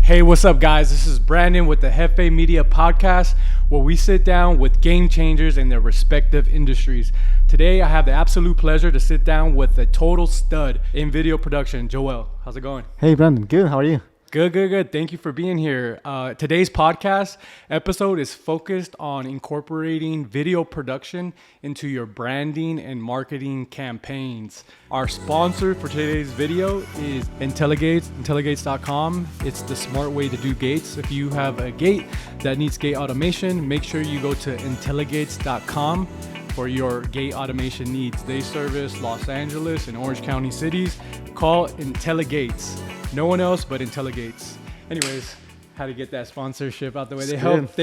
Hey, what's up, guys? This is Brandon with the Hefé Media Podcast, where we sit down with game changers in their respective industries. Today, I have the absolute pleasure to sit down with a total stud in video production, Joel. How's it going? Hey, Brandon. Good. How are you? Good. Thank you for being here. Today's podcast episode is focused on incorporating video production into your branding and marketing campaigns. Our sponsor for today's video is IntelliGates, IntelliGates.com. It's the smart way to do gates. If you have a gate that needs gate automation, make sure you go to IntelliGates.com for your gate automation needs. They service Los Angeles and Orange County cities. Call IntelliGates. No one else but IntelliGates. Anyways, how to get that sponsorship out the way. They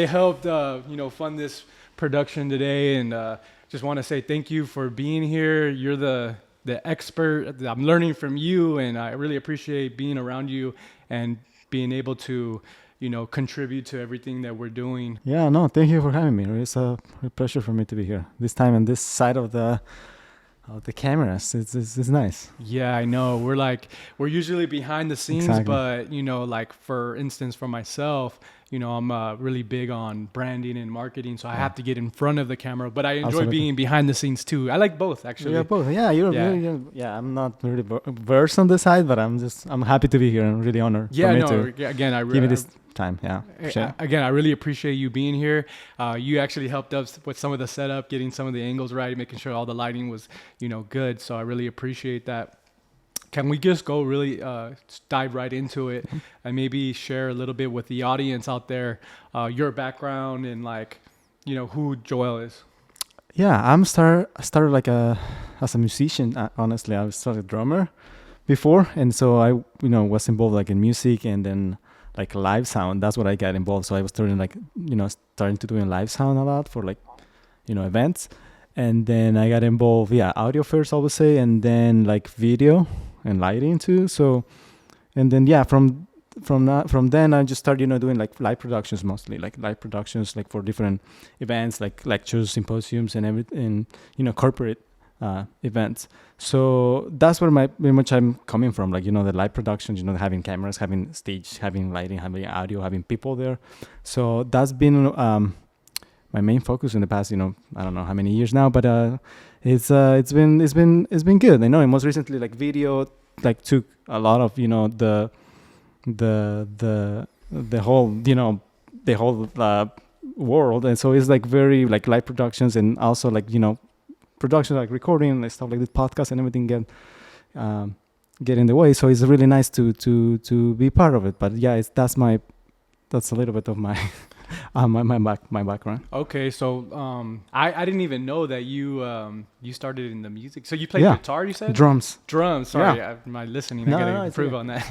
helped fund this production today, and just want to say thank you for being here. You're the expert. I'm learning from you, and I really appreciate being around you and being able to contribute to everything that we're doing. Yeah, no, thank you for having me. It's a pleasure for me to be here this time on this side of the cameras. It's nice. Yeah, I know. We're usually behind the scenes, exactly. But for instance, for myself, I'm really big on branding and marketing, so I have to get in front of the camera. But I enjoy being behind the scenes too. I like both, actually. Yeah, both. Yeah, I'm not really versed on this side, but I'm happy to be here and really honored. Again, give me this time. Yeah, sure. Again, I really appreciate you being here. You actually helped us with some of the setup, getting some of the angles right, making sure all the lighting was good. So I really appreciate that. Can we just go really dive right into it and maybe share a little bit with the audience out there, your background and who Joel is? Yeah, I started as a musician. Honestly, I started a drummer before, and so I was involved in music and then live sound. That's what I got involved. So I was starting to doing live sound a lot for events, and then I got involved audio first, I would say, and then video and lighting too. So, and then from then I just started doing live productions, mostly live productions for different events, lectures, symposiums, and everything, corporate events. So that's where pretty much I'm coming from, the live productions, having cameras, having stage, having lighting, having audio, having people there. So that's been my main focus in the past, I don't know how many years now, but it's been good. I know, and most recently video took a lot of the whole world, and so it's very live productions, and also productions recording stuff like this podcast and everything get in the way. So it's really nice to be part of it. But yeah, that's a little bit of my my background. Okay, so I didn't even know that you started in the music. So you played guitar, you said? Drums. Sorry, my listening. I gotta improve on that.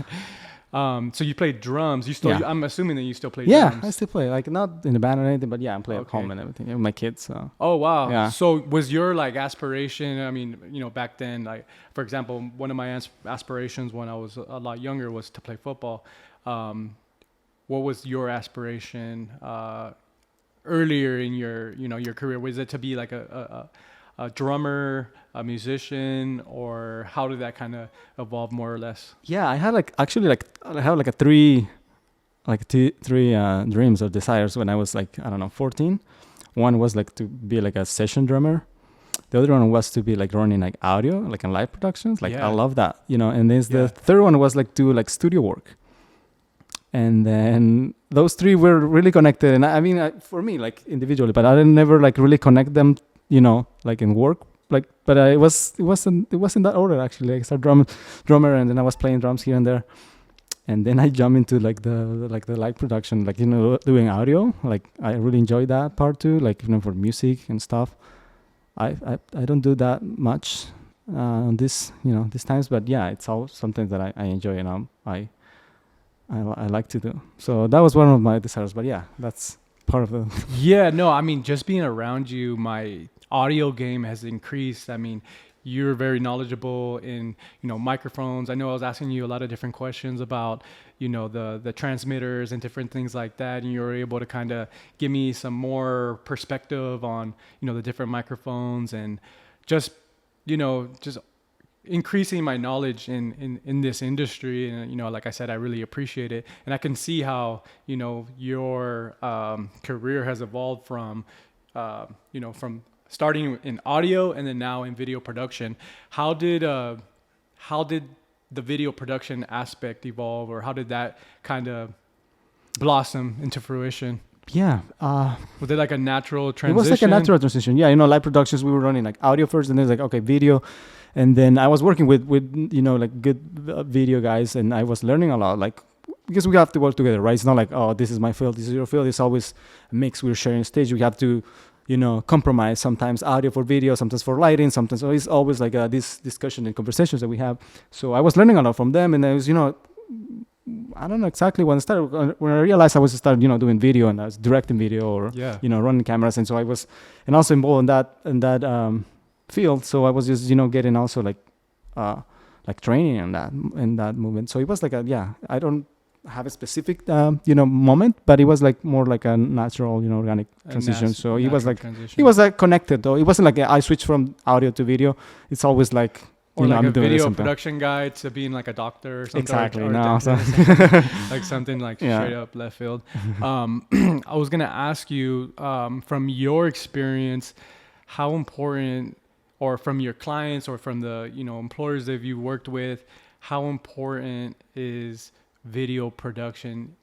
So you played drums. You still? I'm assuming that you still play drums. Yeah, I still play. Not in the band or anything, but I'm playing at home and everything with my kids. So. Oh wow. Yeah. So was your aspiration? I mean, back then, for example, one of my aspirations when I was a lot younger was to play football. What was your aspiration earlier in your career? Was it to be a drummer, a musician, or how did that kind of evolve more or less? Yeah, I had I have three dreams or desires when I was 14. One was to be a session drummer. The other one was to be running audio, in live productions. I love that, and then the third one was do studio work. And then those three were really connected. And I mean, for me, individually, but I didn't never really connect them, in work. But it wasn't that order actually. I started drummer, and then I was playing drums here and there. And then I jumped into the live production, doing audio. I really enjoyed that part too, for music and stuff. I don't do that much on these times, but yeah, it's all something that I enjoy, and I like to do. So that was one of my desires, but yeah, that's part of the... Yeah, no, I mean, just being around you, my audio game has increased. I mean, you're very knowledgeable in, microphones. I know I was asking you a lot of different questions about, the transmitters and different things like that. And you were able to kind of give me some more perspective on, the different microphones and just increasing my knowledge in this industry. And, like I said, I really appreciate it. And I can see how, your career has evolved from, from starting in audio and then now in video production. How did the video production aspect evolve, or how did that kind of blossom into fruition? Yeah. Was it like a natural transition? It was like a natural transition. Yeah, live productions, we were running like audio first, and then it's like, okay, video. And then I was working with like good video guys, and I was learning a lot, like, because we have to work together, right? It's not like, oh, this is my field, this is your field. It's always a mix. We're sharing stage. We have to, compromise, sometimes audio for video, sometimes for lighting, sometimes. So it's always like this discussion and conversations that we have. So I was learning a lot from them, and I was, I don't know exactly when I started. When I realized I was started, doing video, and I was directing video, or running cameras, and so I was, and also involved in that field. So I was just getting also like training in that movement. So it was like I don't have a specific moment, but it was like more like a natural organic transition. So it was like transition. It was like connected though. It wasn't like I switched from audio to video. It's always like. Or like a video production guy to being like a doctor or something. Exactly. Or like something like straight up left field. I was going to ask you, from your experience, how important, or from your clients or from the, employers that you worked with, how important is video production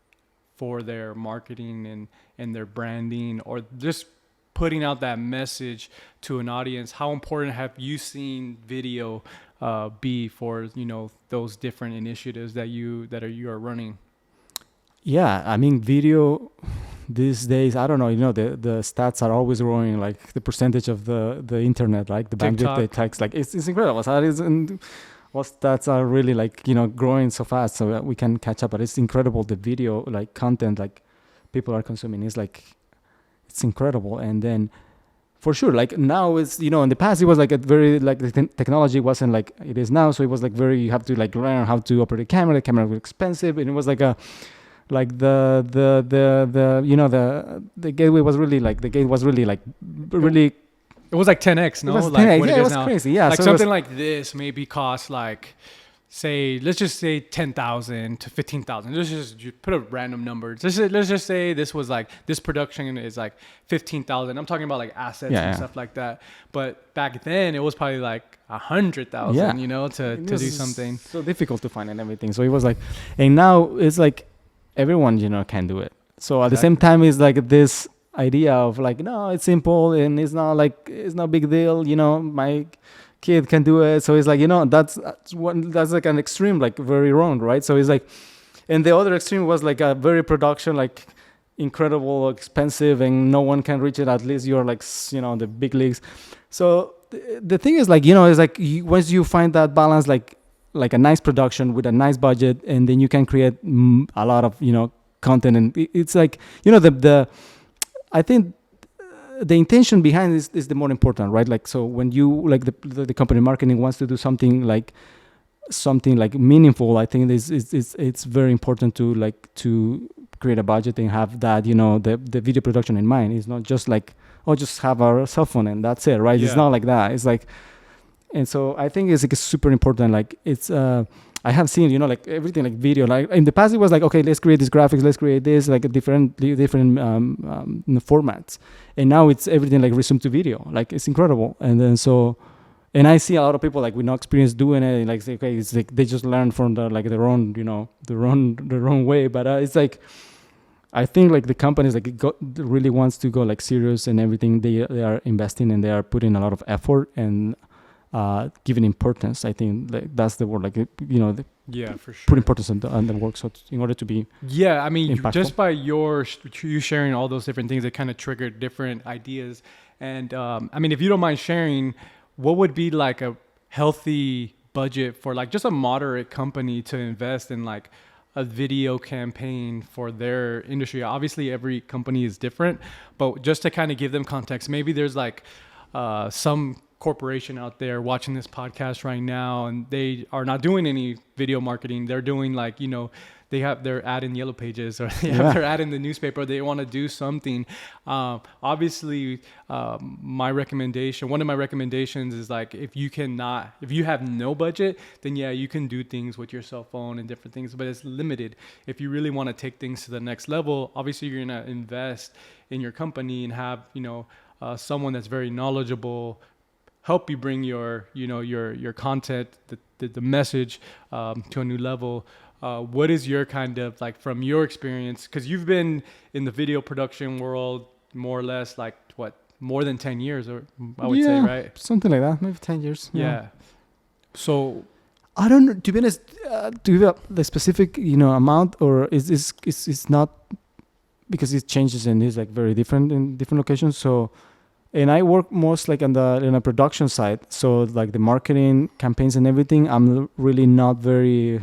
for their marketing and their branding, or just putting out that message to an audience? How important have you seen video be for those different initiatives that you are running? Yeah, I mean, video these days, I don't know, the stats are always growing, like the percentage of the internet, like the bandwidth it takes, like it's incredible. So what stats are really like growing so fast, so that we can catch up. But it's incredible, the video like content like people are consuming is like. It's incredible. And then for sure, like now it's, in the past it was like a very, like the technology wasn't like it is now. So it was like you have to like learn how to operate a camera. The camera was expensive, and it was like the gateway was really like, really. It was like 10x, no? It was 10x. Like what it was now. Crazy. Yeah. Like so something like this maybe cost like, let's just say 10,000 to 15,000. Let's just put a random number. Let's just say this was like, this production is like 15,000. I'm talking about like assets and stuff like that. But back then it was probably like 100,000, to do something. So difficult to find and everything. So it was like, and now it's like everyone, can do it. So at the same time, it's like this idea of like, no, it's simple and it's not a big deal. My kid can do it. So it's like, that's like an extreme, like very wrong, right? So it's like, and the other extreme was like a very production, like incredible, expensive, and no one can reach it. At least you're like, the big leagues. So the thing is like, it's like once you find that balance, like a nice production with a nice budget, and then you can create a lot of, content. And it's like, I think the intention behind this is the more important, right? Like, so when you like the company marketing wants to do something like meaningful, I think it's very important to create a budget and have that, the video production in mind. It's not just like, just have our cell phone and that's it, right? Yeah. It's not like that. It's like, and so I think it's like super important. Like it's, I have seen, like everything like video, like in the past it was like, okay, let's create these graphics, let's create this, like a different formats. And now it's everything like resumed to video. Like it's incredible. And then and I see a lot of people like with no experience doing it, like say, okay, it's like they just learn from the wrong way. But it's like, I think like the companies like really wants to go like serious and everything. They are investing and they are putting a lot of effort and giving importance. I think like that's the word, like for sure, put importance on the work. So in order to be I mean impactful. Just by you sharing all those different things, it kind of triggered different ideas. And I mean, if you don't mind sharing, what would be like a healthy budget for like just a moderate company to invest in like a video campaign for their industry? Obviously every company is different, but just to kind of give them context, maybe there's like some corporation out there watching this podcast right now and they are not doing any video marketing, they're doing like, they have their ad in Yellow Pages or they have their ad in the newspaper, they want to do something. Obviously, one of my recommendations is like, if you have no budget, then yeah, you can do things with your cell phone and different things, but it's limited. If you really want to take things to the next level, obviously you're going to invest in your company and have, someone that's very knowledgeable help you bring your content, the message to a new level. What is your kind of like from your experience? Because you've been in the video production world more or less like more than 10 years, or I would say, right? Something like that, maybe 10 years. Yeah. So I don't know, to be honest, to give up the specific amount, or it's not, because it changes and is like very different in different locations. So. And I work most like in a production side. So like the marketing campaigns and everything, I'm really not very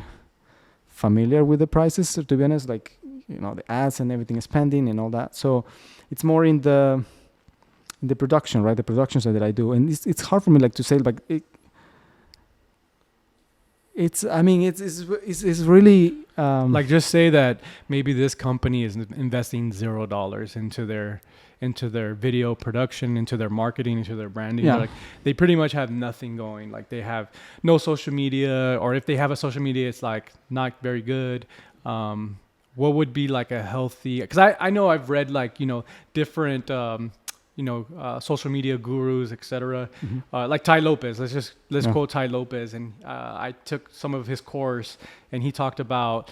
familiar with the prices, to be honest, like, the ads and everything, spending and all that. So it's more in the production, right? The production side that I do. And it's hard for me like to say, like, it's really like, just say that maybe this company is investing $0 into their video production, into their marketing, into their branding. Yeah. Like, they pretty much have nothing going. Like, they have no social media, or if they have a social media, it's like not very good. What would be like a healthy, because I know I've read like, different social media gurus, etc. Like Ty Lopez. Let's quote Ty Lopez. And I took some of his course, and he talked about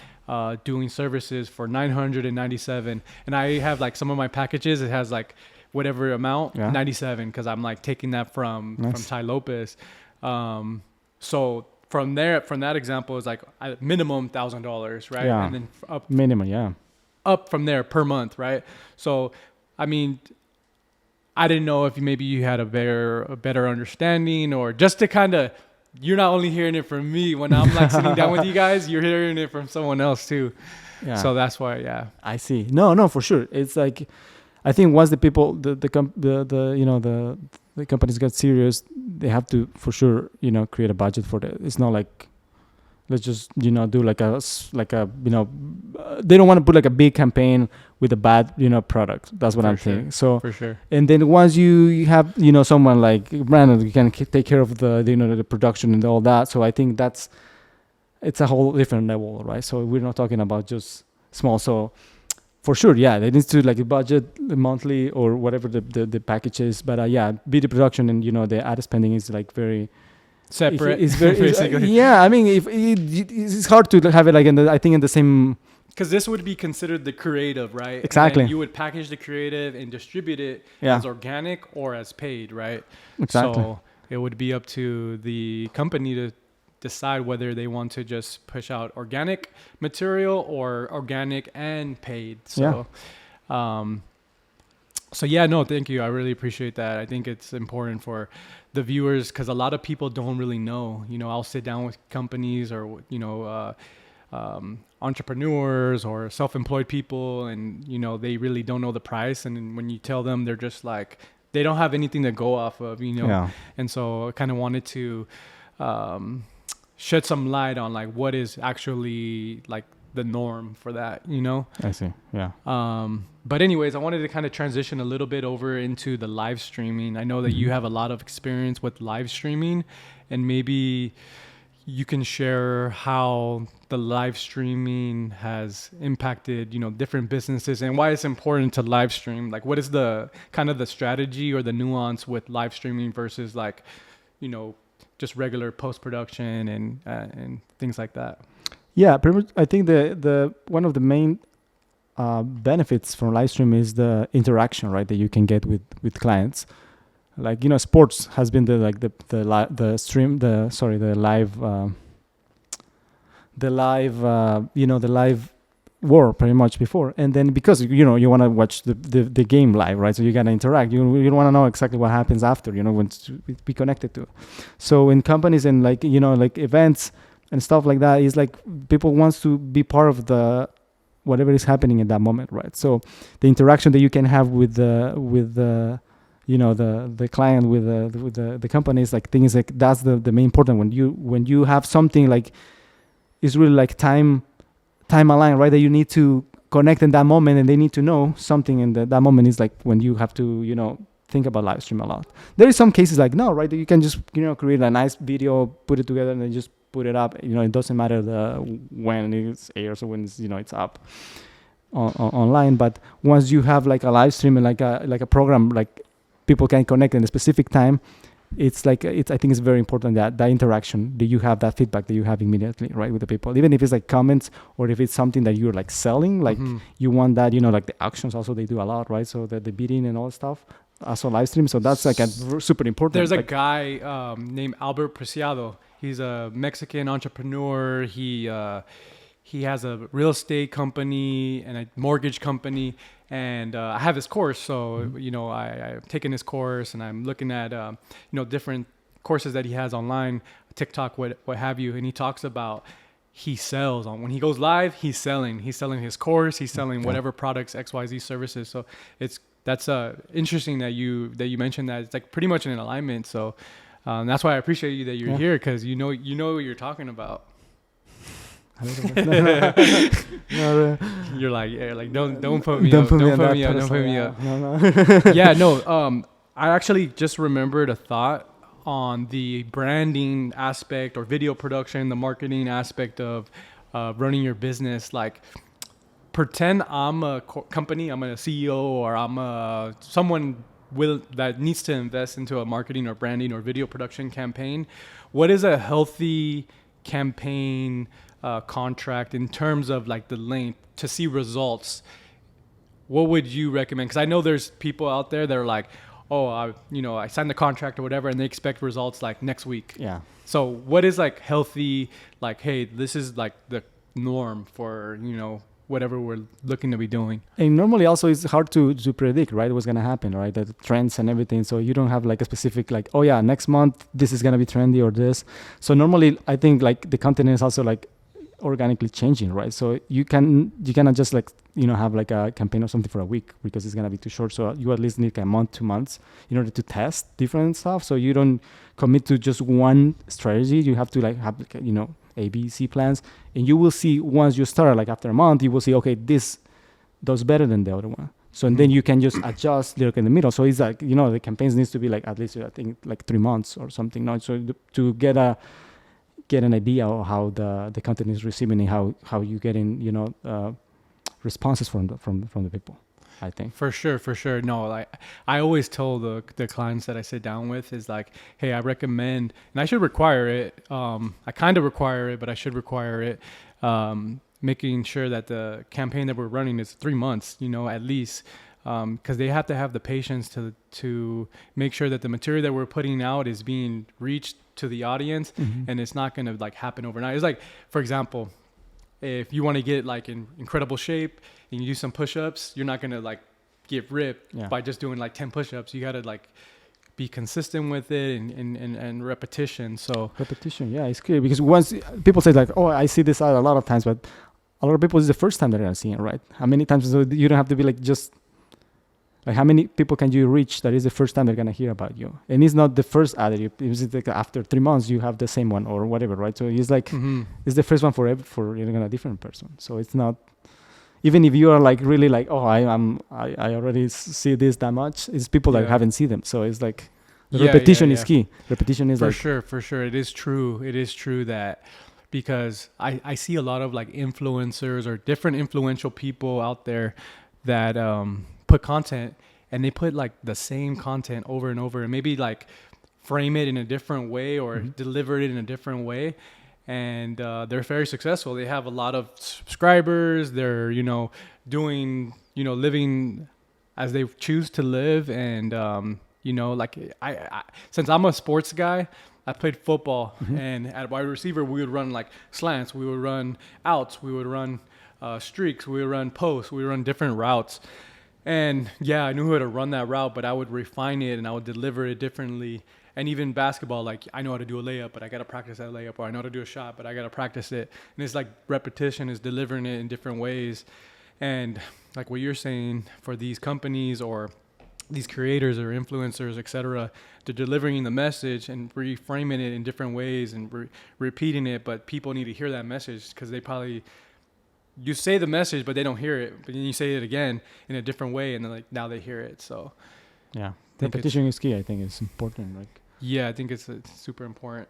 doing services for $997. And I have like some of my packages. It has like whatever amount, 97, because I'm like taking that from Ty Lopez. So from that example is like minimum $1,000, right? Yeah. And then up minimum, yeah. Up from there per month, right? So I mean, I didn't know if maybe you had a better understanding, or just to kind of, you're not only hearing it from me when I'm like sitting down with you guys, you're hearing it from someone else too. Yeah. So that's why, yeah. I see. No, for sure. It's like, I think once the people, the companies get serious, they have to for sure, create a budget for that. It's not like, let's just, do like a, they don't want to put like a big campaign with a bad, product. That's what I'm thinking. So for sure. And then once you have, someone like Brandon, you can take care of the production and all that. So I think it's a whole different level, right? So we're not talking about just small. So for sure, yeah, they need to like a budget monthly or whatever the package is. But video production and, the ad spending is like very separate. It's very, basically. I mean, it's hard to have it like in the same. Because this would be considered the creative, right? Exactly. And you would package the creative and distribute it as organic or as paid, right? Exactly. So it would be up to the company to decide whether they want to just push out organic material or organic and paid. So, thank you. I really appreciate that. I think it's important for the viewers, because a lot of people don't really know. I'll sit down with companies or, entrepreneurs or self-employed people, and they really don't know the price, and when you tell them, they're just like, they don't have anything to go off of, and so I kind of wanted to shed some light on like what is actually like the norm for that. I see. But anyways, I wanted to kind of transition a little bit over into the live streaming. I know that you have a lot of experience with live streaming, and maybe you can share how the live streaming has impacted, different businesses, and why it's important to live stream. Like, what is the kind of the strategy or the nuance with live streaming versus like, just regular post-production and things like that? Yeah, pretty much. I think the one of the main benefits from live stream is the interaction, right, that you can get with clients. Like, sports has been the live war pretty much before. And then because you want to watch the game live, right? So you gotta interact. You don't want to know exactly what happens after, when to be connected to. So in companies and like events and stuff like that, is like people wants to be part of the whatever is happening in that moment, right? So the interaction that you can have with the the client with the companies, like things like that's the main important when you have something like it's really like time aligned, right? That you need to connect in that moment, and they need to know something in that moment is like when you have to think about live stream a lot. There is some cases like no, right? That you can just create a nice video, put it together, and then just put it up. It doesn't matter when it airs or when it's up online. But once you have like a live stream and like a program, like people can connect in a specific time, it's like I think it's very important that interaction, that you have that feedback that you have immediately, right, with the people, even if it's like comments or if it's something that you're like selling, like you want that, like the actions also they do a lot, right? So the bidding and all stuff, also live stream. So that's like super important. There's a like, guy named Albert Preciado. He's a Mexican entrepreneur. He has a real estate company and a mortgage company. And I have his course, so I've taken his course, and I'm looking at different courses that he has online, TikTok, what have you. And he talks about he sells when he goes live. He's selling his course. He's selling whatever products, XYZ services. So that's interesting that you mentioned that. It's like pretty much in alignment. So that's why I appreciate you that you're here, because you know what you're talking about. You're like don't put me up. Don't put me up. No. Yeah, no. I actually just remembered a thought on the branding aspect or video production, the marketing aspect of running your business. Like, pretend I'm a company, I'm a CEO, or I'm someone that needs to invest into a marketing or branding or video production campaign. What is a healthy campaign contract in terms of like the length to see results? What would you recommend? Because I know there's people out there that are like, oh, I signed the contract or whatever, and they expect results like next week. Yeah. So what is like healthy, like, hey, this is like the norm for whatever we're looking to be doing? And normally also it's hard to predict, right, what's going to happen, right, the trends and everything. So you don't have like a specific like, oh yeah, next month this is going to be trendy or this. So normally I think like the content is also like organically changing, right? So you cannot just like have like a campaign or something for a week, because it's gonna be too short. So you at least need a month, 2 months in order to test different stuff. So you don't commit to just one strategy. You have to like have A, B, C plans, and you will see once you start, like after a month, you will see, okay, this does better than the other one. So and then you can just adjust like in the middle. So it's like the campaigns needs to be like at least I think like 3 months or something. No, so to get an idea of how the content is receiving and how you getting responses from the people, I think. For sure. No, like I always tell the clients that I sit down with is like, hey, I recommend, and I should require it. I kind of require it, but I should require it. Making sure that the campaign that we're running is 3 months, at least. Because they have to have the patience to make sure that the material that we're putting out is being reached to the audience, and it's not going to like happen overnight. It's like, for example, if you want to get like in incredible shape and you do some push-ups, you're not going to like get ripped by just doing like 10 push-ups. You got to like be consistent with it and repetition. So repetition, yeah, it's clear, because once people say like, oh, I see this ad a lot of times, but a lot of people, it's the first time they're going to see it, right? How many times? So you don't have to be like just like, how many people can you reach that is the first time they're going to hear about you? And it's not the first ad. It's like after 3 months, you have the same one or whatever, right? So it's like, it's the first one for a different person. So it's not, even if you are like really like, oh, I already see this that much, it's people that haven't seen them. So it's like, repetition is key. Repetition is for sure. It is true that, because I see a lot of like influencers or different influential people out there that put content, and they put like the same content over and over, and maybe like frame it in a different way or deliver it in a different way, and they're very successful. They have a lot of subscribers. They're doing living as they choose to live, and like I since I'm a sports guy, I played football, and at wide receiver we would run like slants, we would run outs, we would run streaks, we would run posts, we would run different routes. And I knew how to run that route, but I would refine it and I would deliver it differently. And even basketball, like I know how to do a layup, but I got to practice that layup, or I know how to do a shot, but I got to practice it. And it's like repetition is delivering it in different ways. And like what you're saying for these companies or these creators or influencers, etc., they're delivering the message and reframing it in different ways and repeating it, but people need to hear that message because they probably, you say the message but they don't hear it, but then you say it again in a different way and then like now they hear it. So yeah, repetition is key. I think it's important. Like, yeah, I think it's super important.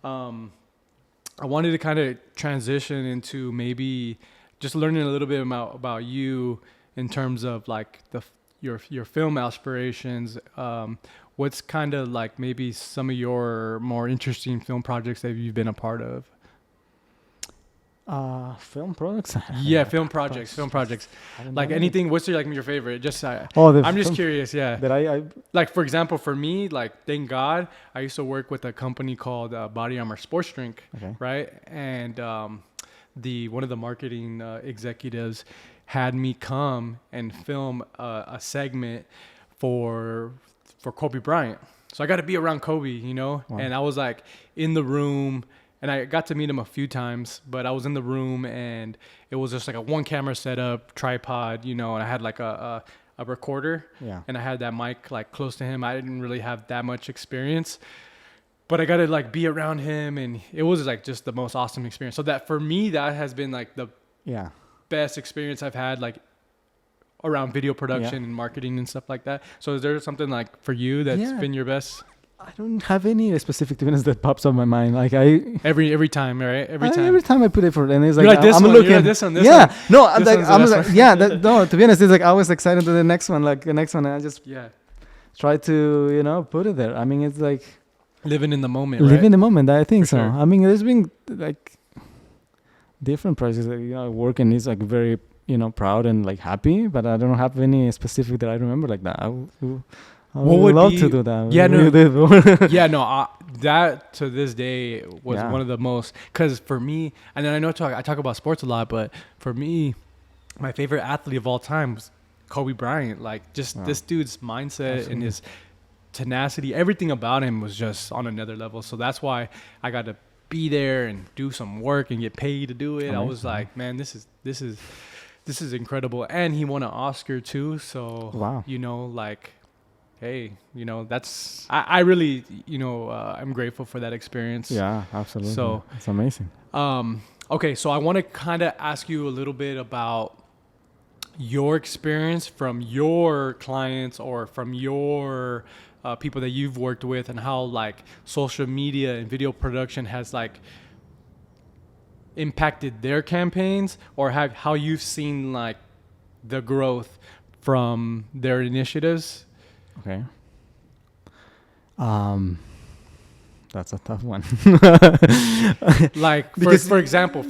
I wanted to kind of transition into maybe just learning a little bit about you in terms of like your film aspirations. What's kind of like maybe some of your more interesting film projects that you've been a part of? Film products. Yeah, film projects. Like anything. What's your favorite? Just I'm just curious. Yeah. That I like, for example, for me, like, thank God, I used to work with a company called Body Armor Sports Drink, right? And one of the marketing executives had me come and film a segment for Kobe Bryant. So I got to be around Kobe, you know? Wow. And I was like in the room, and I got to meet him a few times, but I was in the room and it was just like a one camera setup, tripod, you know, and I had like a recorder, and I had that mic like close to him. I didn't really have that much experience, but I got to like be around him, and it was like just the most awesome experience. So that for me, that has been like the best experience I've had, like around video production and marketing and stuff like that. So is there something like for you that's been your best? I don't have any specific events that pops up in my mind. Like every time, right? Every time I put it for, and it's like, I'm looking. This one. No, I'm like, no. To be honest, it's like I was excited to the next one. Like the next one, I just try to put it there. I mean, it's like living in the moment. Living the moment. I think so. Sure. I mean, there's been like different projects that working is like very proud and like happy, but I don't have any specific that I remember like that. I would love to do that. Yeah, that to this day was one of the most, because for me, and then I talk about sports a lot, but for me, my favorite athlete of all time was Kobe Bryant. Like just this dude's mindset and his tenacity, everything about him was just on another level. So that's why I got to be there and do some work and get paid to do it. I was like, man, this is incredible. And he won an Oscar too. So like, hey, that's I really I'm grateful for that experience. Yeah, absolutely. So it's amazing. Okay, so I want to kind of ask you a little bit about your experience from your clients or from your people that you've worked with, and how like social media and video production has like impacted their campaigns, or how you've seen like the growth from their initiatives. Okay. That's a tough one. Like for example,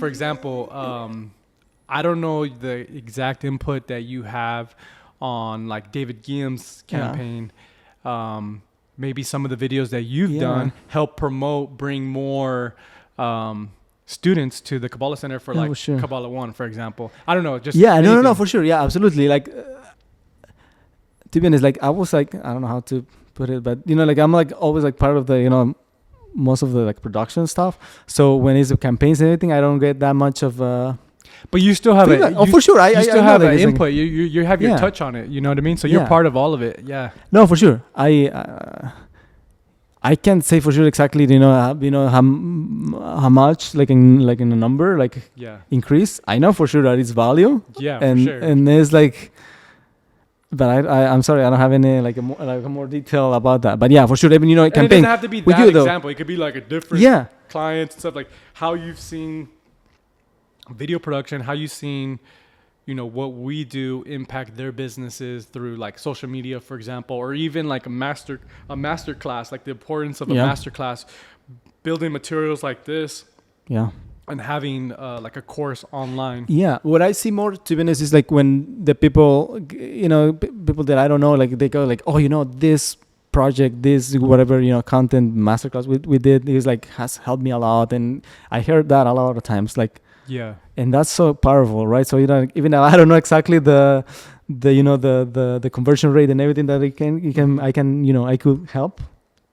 I don't know the exact input that you have on like David Guillaume's campaign. Maybe some of the videos that you've done help bring more students to the Kabbalah Center for Kabbalah 1, for example. I don't know. Just no, for sure. Yeah, absolutely. Like, to be honest, like I was like, I don't know how to put it, but like I'm like always like part of the most of the like production stuff. So when it's campaigns and everything, I don't get that much of but you still have for sure. I still have an input. Like, you have your touch on it. You know what I mean? So you're part of all of it. Yeah. No, for sure. I can't say for sure exactly. How much like in a number increase. I know for sure that it's value. Yeah, and for sure. And it's like. But I'm sorry, I don't have any like a more detail about that. But yeah, for sure, even campaign. It doesn't have to be that example. It could be like a different clients and stuff, like how you've seen video production, how you've seen, what we do impact their businesses through like social media, for example, or even like a master class, like the importance of a master class, building materials like this. Yeah. And having like a course online. Yeah, what I see more, to be honest, is like when the people, people that I don't know, like they go like, oh, this project, this whatever, content masterclass we did is like has helped me a lot, and I heard that a lot of times, like. Yeah. And that's so powerful, right? So even though I don't know exactly the conversion rate and everything that I could help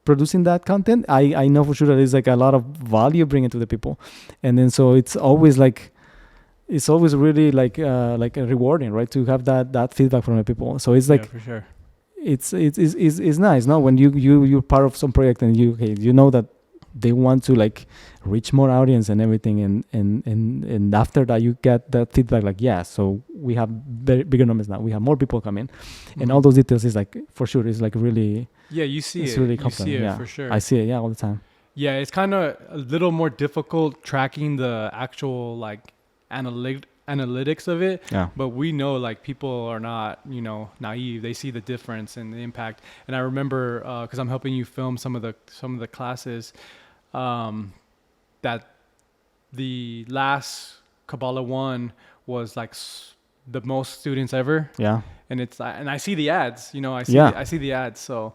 producing that content, I know for sure that it's like a lot of value bringing to the people, and then so it's always really like rewarding, right, to have that feedback from the people. So it's like, for sure, it's nice, no? When you're part of some project and you know that they want to like reach more audience and everything, and after that you get that feedback like, yeah, so we have bigger numbers now, we have more people coming, and all those details is like, for sure, is like really, you see it's it. really You see it for sure. I see it, all the time. Yeah, it's kind of a little more difficult tracking the actual like analytics of it. Yeah. But we know like people are not, naive. They see the difference and the impact. And I remember because I'm helping you film some of the classes, that the last Kabbalah 1 was like the most students ever. Yeah. And I see the ads. I see the ads. So.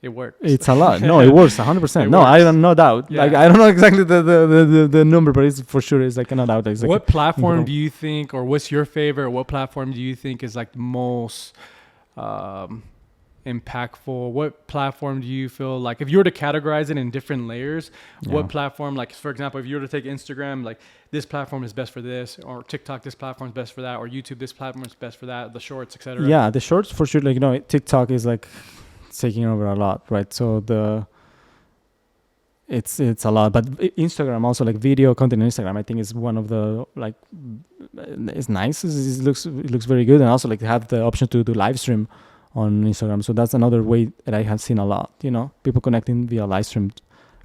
It works. It's a lot. No, it works 100%. No, works. I don't no doubt. Yeah. Like I don't know exactly the number, but it's for sure it's like no doubt. It's like what platform do you think, or what's your favorite? What platform do you think is like the most impactful? What platform do you feel like, if you were to categorize it in different layers, what platform, like for example, if you were to take Instagram, like this platform is best for this, or TikTok, this platform is best for that, or YouTube, this platform is best for that, the shorts, etc. Yeah, the shorts for sure. Like TikTok is like taking over a lot, right? So it's a lot, but Instagram also, like video content on Instagram, I think is one of the like, it's nice. It looks very good, and also like have the option to do live stream on Instagram. So that's another way that I have seen a lot. People connecting via live stream,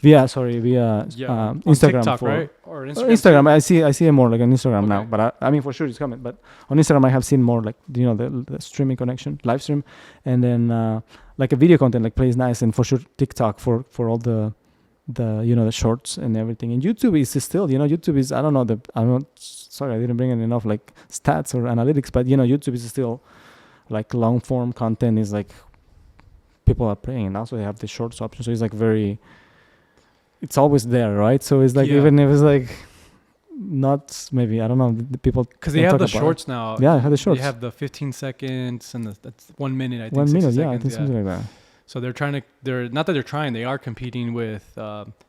via Instagram, TikTok, right? Or Instagram. I see it more like on Instagram now, but I mean for sure it's coming. But on Instagram I have seen more like the streaming connection, live stream, and then like a video content like plays nice, and for sure TikTok for all the the shorts and everything. And YouTube is still YouTube is sorry, I didn't bring in enough like stats or analytics, but YouTube is still like long form content is like people are playing, and also they have the shorts option, so it's like very, it's always there, right? So it's like even if it's like not, maybe I don't know, the people, because they have the shorts now. Yeah, I have the shorts. They have the 15 seconds and that's 1 minute. I think 1 minute. Seconds, I think something like that. So they're not that they're trying. They are competing with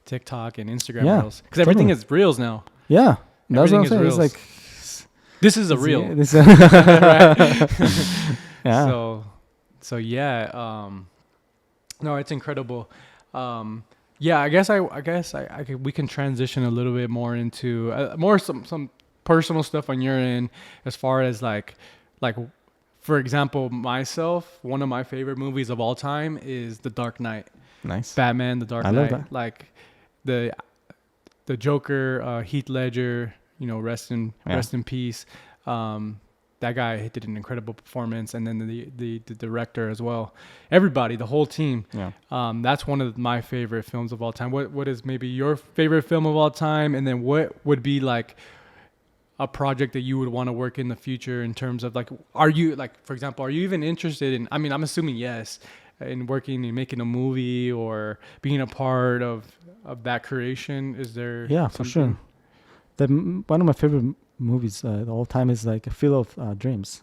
TikTok and Instagram Reels, because totally. everything is Reels now. Yeah, that's what I'm saying. Reels. It's like this is a Reel. Yeah. So yeah. No, it's incredible. Yeah, I guess we can transition a little bit more into more some personal stuff on your end, as far as like for example, myself, one of my favorite movies of all time is The Dark Knight. Nice. Batman, The Dark Knight. Love that. Like the Joker, Heath Ledger, rest in peace. That guy did an incredible performance, and then the director as well. Everybody, the whole team. Yeah. That's one of my favorite films of all time. What is maybe your favorite film of all time, and then what would be like a project that you would want to work in the future, in terms of like, are you like, for example, are you even interested in, I mean, I'm assuming yes, in working and making a movie or being a part of that creation? Is there for sure. One of my favorite movies of all time is like Field of Dreams.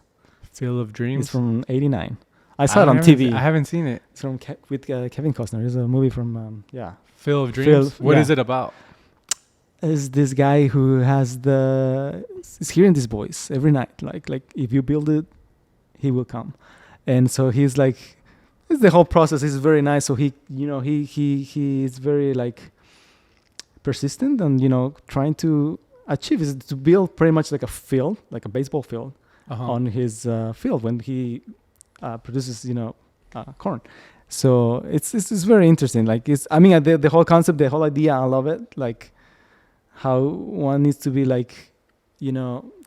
Field of Dreams? It's from '89. I saw it on TV. I haven't seen it. It's from with Kevin Costner. It's a movie from Field of Dreams. What is it about? Is this guy who has is hearing this voice every night, like if you build it, he will come, and so he's like, it's the whole process is very nice. So he is very like persistent, and trying to achieve is to build pretty much like a field, like a baseball field, on his field when he produces corn. So it's very interesting. Like the whole concept, the whole idea, I love it. Like how one needs to be like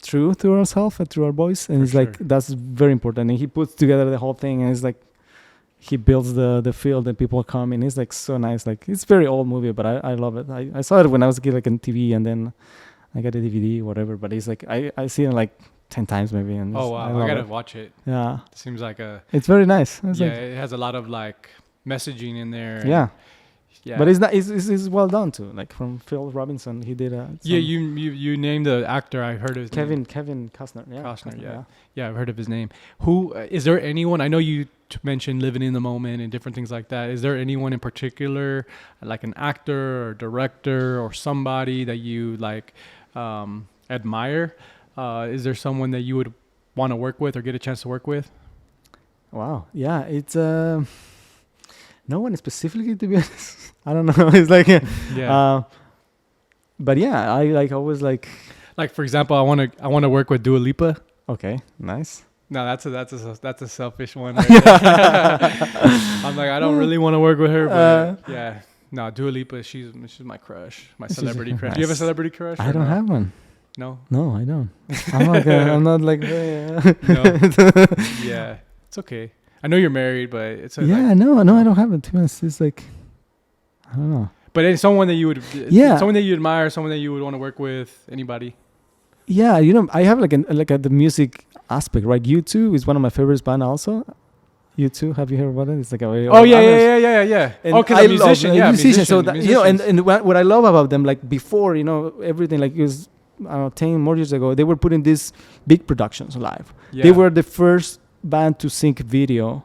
true to ourselves and to our voice, and it's like that's very important. And he puts together the whole thing, and it's like he builds the field and people come, and it's like so nice. Like it's very old movie, but I love it. I saw it when I was a kid, like on TV, and then I got a DVD, whatever. But it's like I see it like 10 times maybe. And oh wow, I gotta watch it. Yeah, it seems like it's very nice. It has a lot of like messaging in there. Yeah, but it's well done too. Like from Phil Robinson, he did you named the actor. I heard his Kevin name. Costner. Yeah, Costner. Yeah, I've heard of his name. Who is there anyone? I know you mentioned living in the moment and different things like that. Is there anyone in particular, like an actor or director or somebody that you like admire? Is there someone that you would want to work with or get a chance to work with? Wow. Yeah, it's no one specifically, to be honest. I don't know. It's like Yeah. but yeah, I like always like Like for example, I want to work with Dua Lipa. okay, nice. No, that's a selfish one. Right there. I'm like, I don't really want to work with her, but yeah. No, Dua Lipa, she's my crush, my She's celebrity crush. nice. Do you have a celebrity crush? I or don't no? have one. No. No, I don't. I'm like I'm not like No. Yeah, it's okay. I know you're married, but it's yeah, no, I don't have it. To be honest, it's like I don't know. But it's someone that you would, Yeah. someone that you admire, someone that you would want to work with, anybody. Yeah, I have like the music aspect, right? U2 is one of my favorites band also. U2, have you heard about it? It's like a very Oh old yeah, band. yeah. And Oh, because I a musician, love, yeah, musician. So that, musicians. and what I love about them, like before, everything like it was, I don't know, 10 more years ago, they were putting these big productions live. Yeah. They were the first band to sync video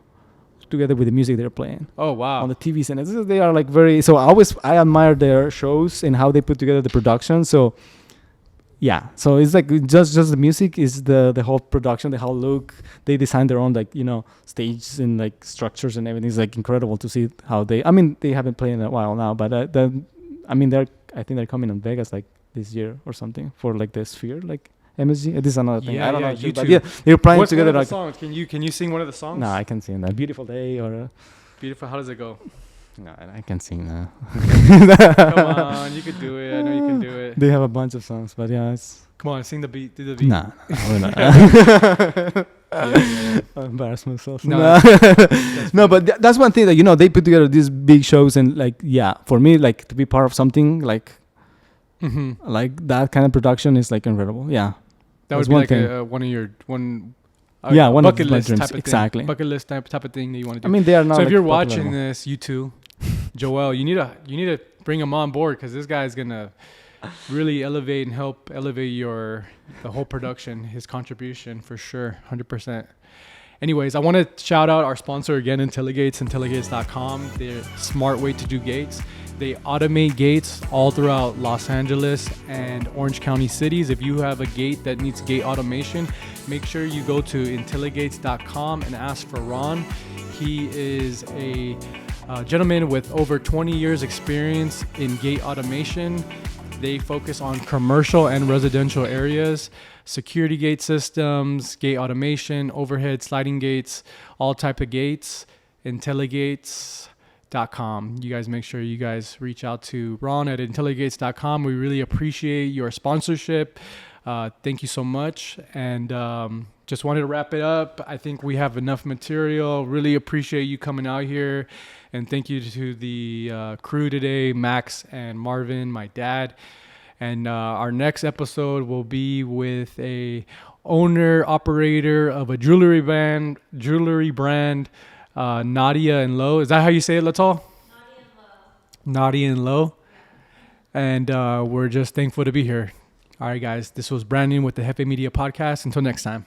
together with the music they're playing Oh wow. on the TVs, and they are like very. So I admire their shows and how they put together the production. So yeah, so it's like just the music is the whole production, the whole look. They design their own like stages and like structures and everything. It's like incredible to see how they. I mean, they haven't played in a while now, but I think they're coming on Vegas like this year or something for like the Sphere like MSG. This is another thing. Yeah, I don't yeah, know. you But too. yeah, they're playing What's together one of like. the songs? Can you sing one of the songs? No, I can sing that. Beautiful Day or. Beautiful. How does it go? No, I can sing that. Come on, you could do it. I know you can do it. They have a bunch of songs, but yeah, it's. Come on, sing the beat. Do the beat. Nah, we're not. Yeah. I embarrass myself. No, Nah. that's No, but that's one thing that they put together these big shows and like for me like to be part of something like that kind of production is like incredible. Yeah, That that's would be one like thing. one of your one. Yeah, one of bucket my list dreams. type of Exactly. thing. Bucket list type of thing that you want to do. I mean, they are not. So if like, you're popular watching anymore. this, you too, Joel, you need to bring him on board because this guy's gonna really elevate and help elevate the whole production, his contribution for sure, 100%. Anyways, I want to shout out our sponsor again, IntelliGates, IntelliGates.com. They're a smart way to do gates. They automate gates all throughout Los Angeles and Orange County cities. If you have a gate that needs gate automation, make sure you go to IntelliGates.com and ask for Ron. He is a gentleman with over 20 years experience in gate automation. They focus on commercial and residential areas, security gate systems, gate automation, overhead sliding gates, all type of gates. IntelliGates.com. You guys make sure you guys reach out to Ron at IntelliGates.com. We really appreciate your sponsorship. Thank you so much. And just wanted to wrap it up. I think we have enough material. Really appreciate you coming out here. And thank you to the crew today, Max and Marvin, my dad. And our next episode will be with a owner, operator of a jewelry brand, Nadia and Low. Is that how you say it, Latal? Nadia and Low. And we're just thankful to be here. All right, guys. This was Brandon with the Hefé Media Podcast. Until next time.